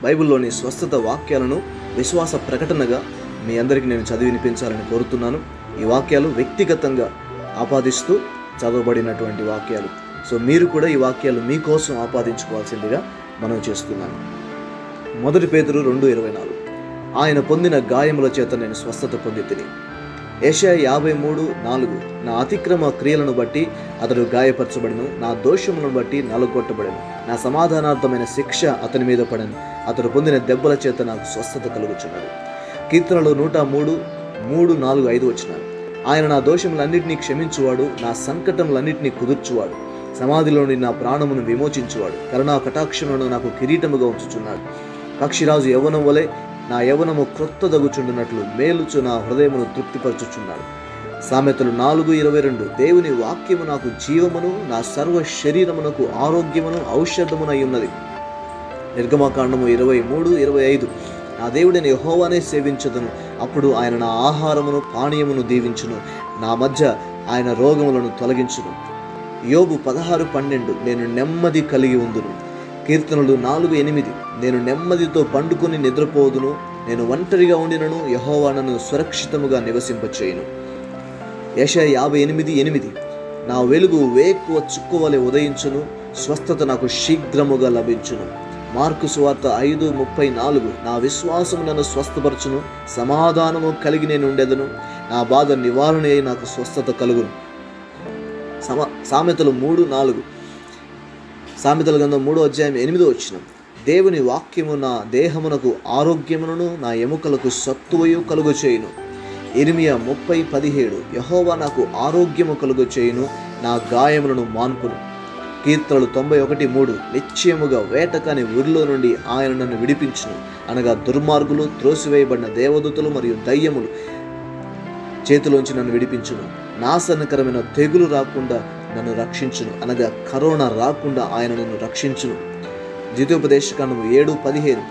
బైబిల్లోని స్వస్థత వాక్యాలను విశ్వాస ప్రకటనగా మీ అందరికీ నేను చదివి వినిపించాలని కోరుతున్నాను. ఈ వాక్యాలు వ్యక్తిగతంగా ఆపాదిస్తూ చదవబడినటువంటి వాక్యాలు. సో మీరు కూడా ఈ వాక్యాలు మీకోసం ఆపాదించుకోవాల్సిందిగా మనం చేస్తున్నాను. 1 పేతురు 2:24 ఆయన పొందిన గాయముల చేత నేను స్వస్థత పొందితిని. యెషయా 53:4 నా అతిక్రమ క్రియలను బట్టి అతడు గాయపరచబడెను, నా దోషములను బట్టి నలగొట్టబడెను, నా సమాధానార్థమైన శిక్ష అతని మీద పడెను, అతడు పొందిన దెబ్బల చేత నాకు స్వస్థత కలుగుచున్నది. కీర్తనలు 103, 4, 5 వచనాలు ఆయన నా దోషములన్నింటినీ క్షమించువాడు, నా సంకటములన్నింటినీ కుదుర్చువాడు, సమాధిలో నుండి నా ప్రాణమును విమోచించువాడు, కరుణా కటాక్షములను నాకు కిరీటముగా ఉంచుచున్నాడు. పక్షిరాజు యవ్వనం వలె నా యవ్వనము క్రొత్తదగుచుండునట్లు మేలుచు నా హృదయమును తృప్తిపరచుచున్నాడు. సామెతలు 4:22 దేవుని వాక్యము నాకు జీవమును, నా సర్వ శరీరమునకు ఆరోగ్యమును ఔషధమునై ఉన్నది. నిర్గమకాండము 23:25 నా దేవుడిని యెహోవానే సేవించదును, అప్పుడు ఆయన నా ఆహారమును పానీయమును దీవించును, నా మధ్య ఆయన రోగములను తొలగించును. యోబు 16:12 నేను నెమ్మది కలిగి ఉందును. కీర్తనలు 4:8 నేను నెమ్మదితో పండుకొని నిద్రపోదును, నేను ఒంటరిగా ఉండినను యెహోవా నన్ను సురక్షితముగా నివసింపచేయును. యెషయా 58:8 నా వెలుగు వేకువ చుక్కవలె ఉదయించును, స్వస్థత నాకు శీఘ్రముగా లభించును. మార్కు సువార్త 5:34 నా విశ్వాసము నన్ను స్వస్థపరచును, సమాధానము కలిగి నేను ఉండెదను, నా బాధ నివారణ అయి నాకు స్వస్థత కలుగును. సామెతలు 3:4 సామెతల గ్రంథం 3:8 దేవుని వాక్యము నా దేహమునకు ఆరోగ్యమును, నా ఎముకలకు సత్తువయు కలుగు చేయును. ఇర్మియా 30:17 యెహోవా నాకు ఆరోగ్యము కలుగు చేయును, నా గాయములను మాన్పును. కీర్తనలు 91:3 నిశ్చయముగా వేటకాని ఊరిలో నుండి ఆయన నన్ను విడిపించును, అనగా దుర్మార్గులు, త్రోసివేయబడిన దేవదూతలు మరియు దయ్యములు చేతిలోంచి నన్ను విడిపించును. నాశనకరమైన తెగులు రాకుండా నన్ను రక్షించును, అనగా కరోనా రాకుండా ఆయన నన్ను రక్షించును. ద్వితీయోపదేశకాండము 7:15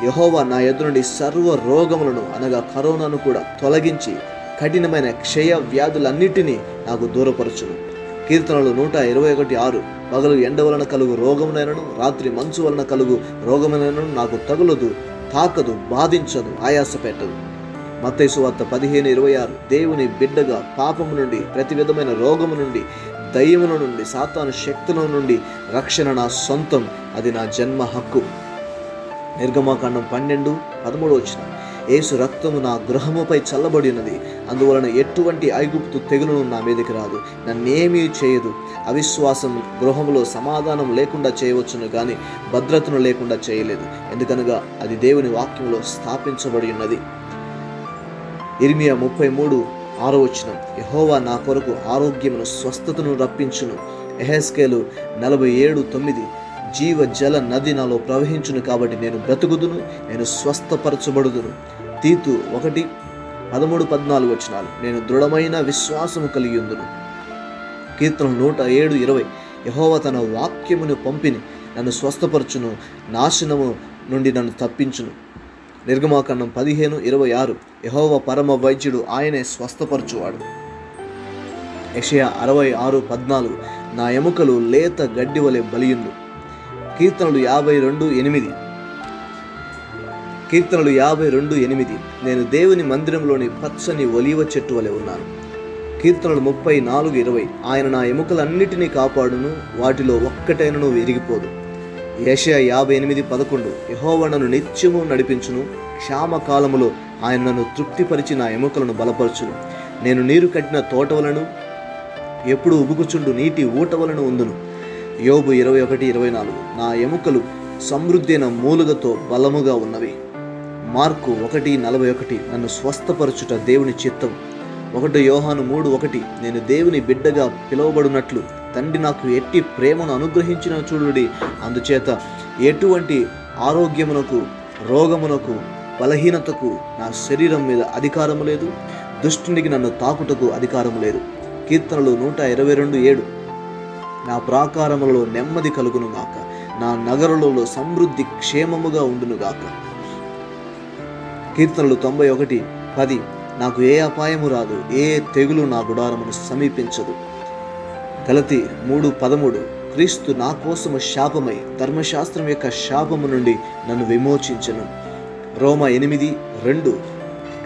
యెహోవా నా ఎదురు నుండి సర్వ రోగములను, అనగా కరోనాను కూడా తొలగించి కఠినమైన క్షయ వ్యాధులన్నిటినీ నాకు దూరపరచును. కీర్తనలు 121:6 పగలు ఎండ వలన కలుగు రోగమునైనను, రాత్రి మంచు వలన కలుగు రోగమునైనను నాకు తగులదు, తాకదు, బాధించదు, ఆయాస పెట్టదు. మత్తయి సువార్త 15:26 దేవుని బిడ్డగా పాపము నుండి, ప్రతి విధమైన రోగము నుండి, దయ్యముల నుండి, సాతాను శక్తుల నుండి రక్షణ నా సొంతం, అది నా జన్మ హక్కు. నిర్గమకాండం 12:13 యేసు రక్తము నా గృహముపై చల్లబడి ఉన్నది, అందువలన ఎటువంటి ఐగుప్తు తెగులును నా మీదకి రాదు, నన్నేమీ చేయదు. అవిశ్వాసం గృహములో సమాధానం లేకుండా చేయవచ్చును కానీ భద్రతను లేకుండా చేయలేదు, ఎందుకనగా అది దేవుని వాక్యంలో స్థాపించబడి ఉన్నది. ఇర్మియా 33:6 యెహోవా నా కొరకు ఆరోగ్యమును, స్వస్థతను రప్పించును. యెహెజ్కేలు 47:9 జీవ జల నది నాలో ప్రవహించును, కాబట్టి నేను బ్రతుకుదును, నేను స్వస్థపరచబడుదును. తీతు 1:13-14 నేను దృఢమైన విశ్వాసము కలిగి ఉందును. కీర్తనలు 107:20 యెహోవా తన వాక్యమును పంపిని నన్ను స్వస్థపరచును, నాశనము నుండి నన్ను తప్పించును. నిర్గమాకాండం 15:26 యెహోవా పరమ వైద్యుడు, ఆయనే స్వస్థపరచువాడు. యెషయా 66:14 నా ఎముకలు లేత గడ్డి వలె బలియుండు. కీర్తనలు 52:8 నేను దేవుని మందిరంలోని పచ్చని ఒలీవ చెట్టు వలె ఉన్నాను. కీర్తనలు 34:20 ఆయన నా ఎముకలన్నిటినీ కాపాడును, వాటిలో ఒక్కటైనను విరిగిపోదు. యెషయా 58:11 యెహోవా నన్ను నిత్యము నడిపించును, క్షామకాలములో ఆయన నన్ను తృప్తిపరిచి నా ఎముకలను బలపరచును. నేను నీరు కట్టిన తోట వలను, ఎప్పుడు ఉబుకుచుండు నీటి ఊట వలను ఉందును. యోబు 21:24 నా ఎముకలు సమృద్ధి అయిన మూలుగతో బలముగా ఉన్నవి. మార్కు 1:41 నన్ను స్వస్థపరచుట దేవుని చిత్తం. 1 యోహాను 3:1 నేను దేవుని బిడ్డగా పిలువబడినట్లు తండ్రి నాకు ఎట్టి ప్రేమను అనుగ్రహించిన చూడుడి, అందుచేత ఎటువంటి ఆరోగ్యమునకు, రోగమునకు, బలహీనతకు నా శరీరం మీద అధికారము లేదు, దుష్టునికి నన్ను తాకుటకు అధికారము లేదు. కీర్తనలు 122:7 నా ప్రాకారములలో నెమ్మది కలుగునుగాక, నా నగరులలో సమృద్ధి క్షేమముగా ఉండునుగాక. కీర్తనలు 91:10 నాకు ఏ అపాయము రాదు, ఏ తెగులు నా గుడారమును సమీపించదు. గలతీ 3:13 క్రీస్తు నా కోసము శాపమై ధర్మశాస్త్రం యొక్క శాపము నుండి నన్ను విమోచించెను. రోమా 8:2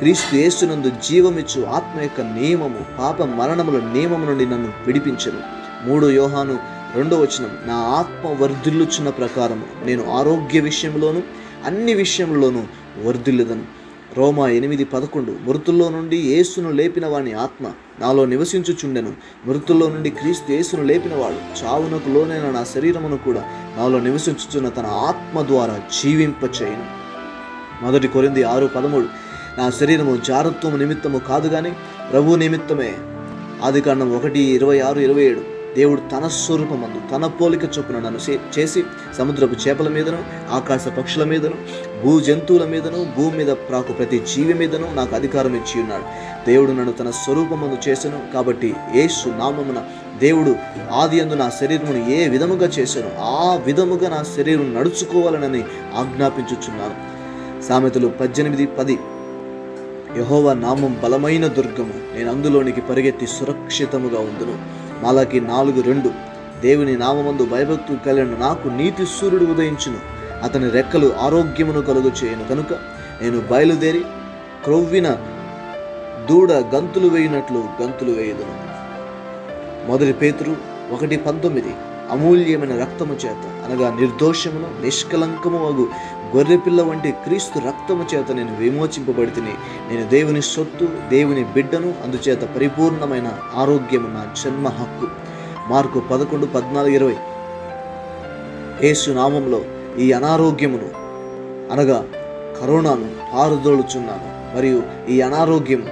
క్రీస్తు యేసునందు జీవమిచ్చు ఆత్మ యొక్క నియమము పాప మరణముల నియమము నుండి నన్ను విడిపించెను. 3 యోహాను 2:2 నా ఆత్మ వర్ధిల్లుచున్న ప్రకారము నేను ఆరోగ్య విషయంలోను అన్ని విషయంలోనూ వర్ధిల్లుదను. రోమా 8:11 మృతుల్లో నుండి యేసును లేపిన వాని ఆత్మ నాలో నివసించుచుండెను. మృతుల్లో నుండి క్రీస్తు యేసును లేపినవాడు చావునకు లోనైన నా శరీరమును కూడా నాలో నివసించుచున్న తన ఆత్మ ద్వారా జీవింపచేయును. 1 కొరింథీ 6:13 నా శరీరము జారత్వము నిమిత్తము కాదు కానీ ప్రభు నిమిత్తమే. ఆదికాండం 1:26-27 దేవుడు తన స్వరూపమందు తన పోలిక చొప్పున నన్ను చేసి సముద్రపు చేపల మీదను ఆకాశ పక్షుల మీదను భూ జంతువుల మీదను భూమి మీద ప్రాకు ప్రతి జీవి మీదను నాకు అధికారం ఇచ్చి ఉన్నాడు. దేవుడు నన్ను తన స్వరూపమందు చేసెను. కాబట్టి యేసు నామమున దేవుడు ఆదియందు నా శరీరమును ఏ విధముగా చేశానో ఆ విధముగా నా శరీరం నడుచుకోవాలనని ఆజ్ఞాపించుచున్నాను. సామెతలు 18:10 యెహోవా నామం బలమైన దుర్గము, నేను అందులోనికి పరిగెత్తి సురక్షితముగా ఉందును. మలాకి 4:2 దేవుని నామమందు భయభక్తులు కలిగిన నాకు నీతి సూర్యుడు ఉదయించును, అతని రెక్కలు ఆరోగ్యమును కలుగు చేయను. కనుక నేను బయలుదేరి క్రొవ్విన దూడ గంతులు వేయినట్లు గంతులు వేయుదును. 1 పేతురు 1:19 అమూల్యమైన రక్తము చేత అనగా నిర్దోషమును నిష్కలంకము వగు గొర్రెపిల్ల వంటి క్రీస్తు రక్తము చేత నేను విమోచింపబడితిని. నేను దేవుని సొత్తు, దేవుని బిడ్డను, అందుచేత పరిపూర్ణమైన ఆరోగ్యము నా జన్మ హక్కు. మార్కు 11:14-20 యేసు నామంలో ఈ అనారోగ్యమును అనగా కరోనాను పారదోలుచున్నాను, మరియు ఈ అనారోగ్యము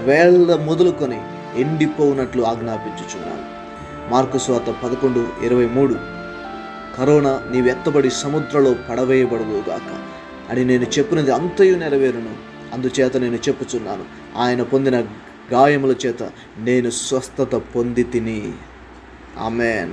వేళ్ళ మొదలుకొని ఎండిపోవునట్లు ఆజ్ఞాపించుచున్నాను. మార్కు సువార్త 11:23 కరోనా నీవెత్తబడి సముద్రంలో పడవేయబడుగాక అని నేను చెప్పినది అంతయు నెరవేరును. అందుచేత నేను చెప్పుచున్నాను, ఆయన పొందిన గాయముల చేత నేను స్వస్థత పొంది తిని. ఆమెన్.